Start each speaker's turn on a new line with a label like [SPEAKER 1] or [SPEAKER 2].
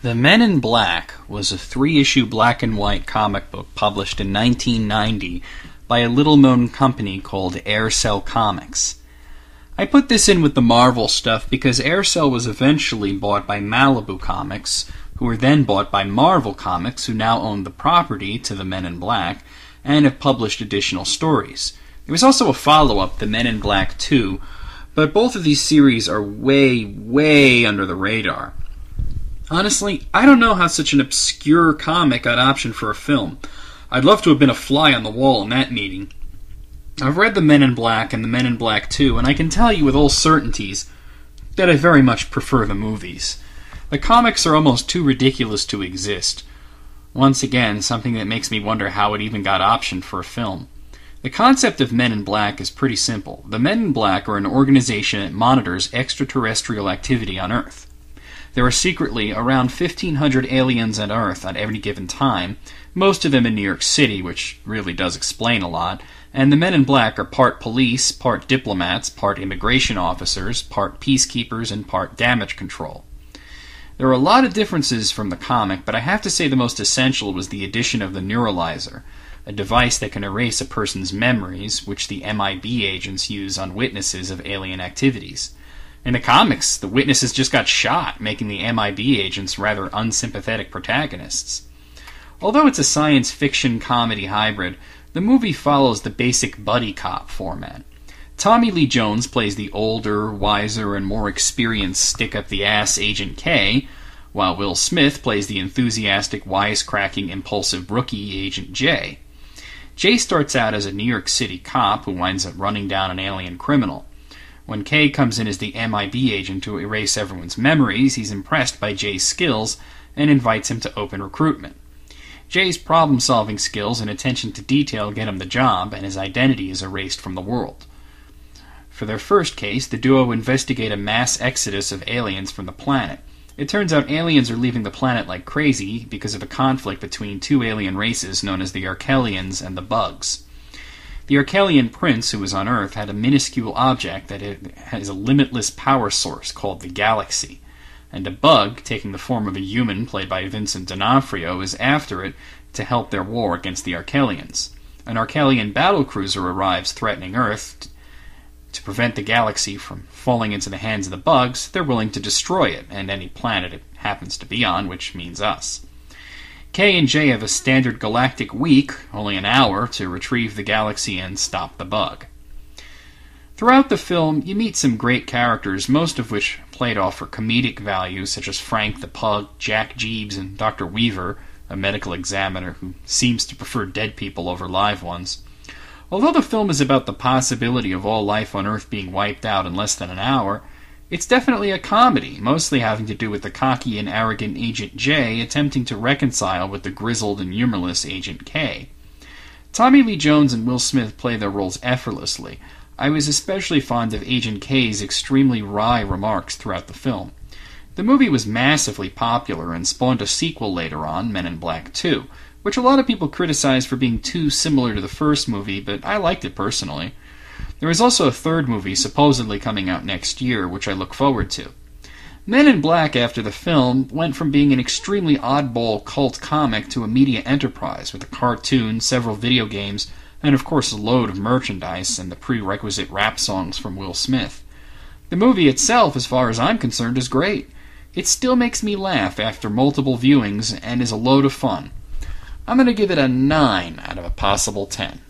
[SPEAKER 1] The Men in Black was a 3-issue black and white comic book published in 1990 by a little-known company called Aircel Comics. I put this in with the Marvel stuff because Aircel was eventually bought by Malibu Comics, who were then bought by Marvel Comics, who now own the property to The Men in Black, and have published additional stories. There was also a follow-up, The Men in Black 2, but both of these series are way, way under the radar. Honestly, I don't know how such an obscure comic got optioned for a film. I'd love to have been a fly on the wall in that meeting. I've read The Men in Black and The Men in Black 2, and I can tell you with all certainties that I very much prefer the movies. The comics are almost too ridiculous to exist. Once again, something that makes me wonder how it even got optioned for a film. The concept of Men in Black is pretty simple. The Men in Black are an organization that monitors extraterrestrial activity on Earth. There are secretly around 1,500 aliens on Earth at any given time, most of them in New York City, which really does explain a lot, and the Men in Black are part police, part diplomats, part immigration officers, part peacekeepers, and part damage control. There are a lot of differences from the comic, but I have to say the most essential was the addition of the neuralizer, a device that can erase a person's memories, which the MIB agents use on witnesses of alien activities. In the comics, the witnesses just got shot, making the MIB agents rather unsympathetic protagonists. Although it's a science fiction comedy hybrid, the movie follows the basic buddy cop format. Tommy Lee Jones plays the older, wiser, and more experienced stick-up-the-ass Agent K, while Will Smith plays the enthusiastic, wisecracking, impulsive rookie Agent J. J starts out as a New York City cop who winds up running down an alien criminal. When K comes in as the MIB agent to erase everyone's memories, he's impressed by J's skills and invites him to open recruitment. J's problem-solving skills and attention to detail get him the job, and his identity is erased from the world. For their first case, the duo investigate a mass exodus of aliens from the planet. It turns out aliens are leaving the planet like crazy because of a conflict between two alien races known as the Arkelians and the Bugs. The Arkelian prince, who was on Earth, had a minuscule object that has a limitless power source called the Galaxy, and a bug, taking the form of a human played by Vincent D'Onofrio, is after it to help their war against the Arkelians. An Arkelian battlecruiser arrives threatening Earth. To prevent the Galaxy from falling into the hands of the Bugs, they're willing to destroy it, and any planet it happens to be on, which means us. K and J have a standard galactic week, only an hour, to retrieve the Galaxy and stop the bug. Throughout the film, you meet some great characters, most of which played off for comedic value, such as Frank the Pug, Jack Jeeves, and Dr. Weaver, a medical examiner who seems to prefer dead people over live ones. Although the film is about the possibility of all life on Earth being wiped out in less than an hour, it's definitely a comedy, mostly having to do with the cocky and arrogant Agent J attempting to reconcile with the grizzled and humorless Agent K. Tommy Lee Jones and Will Smith play their roles effortlessly. I was especially fond of Agent K's extremely wry remarks throughout the film. The movie was massively popular and spawned a sequel later on, Men in Black 2, which a lot of people criticized for being too similar to the first movie, but I liked it personally. There is also a third movie supposedly coming out next year, which I look forward to. Men in Black, after the film, went from being an extremely oddball cult comic to a media enterprise, with a cartoon, several video games, and of course a load of merchandise and the prerequisite rap songs from Will Smith. The movie itself, as far as I'm concerned, is great. It still makes me laugh after multiple viewings and is a load of fun. I'm going to give it a 9 out of a possible 10.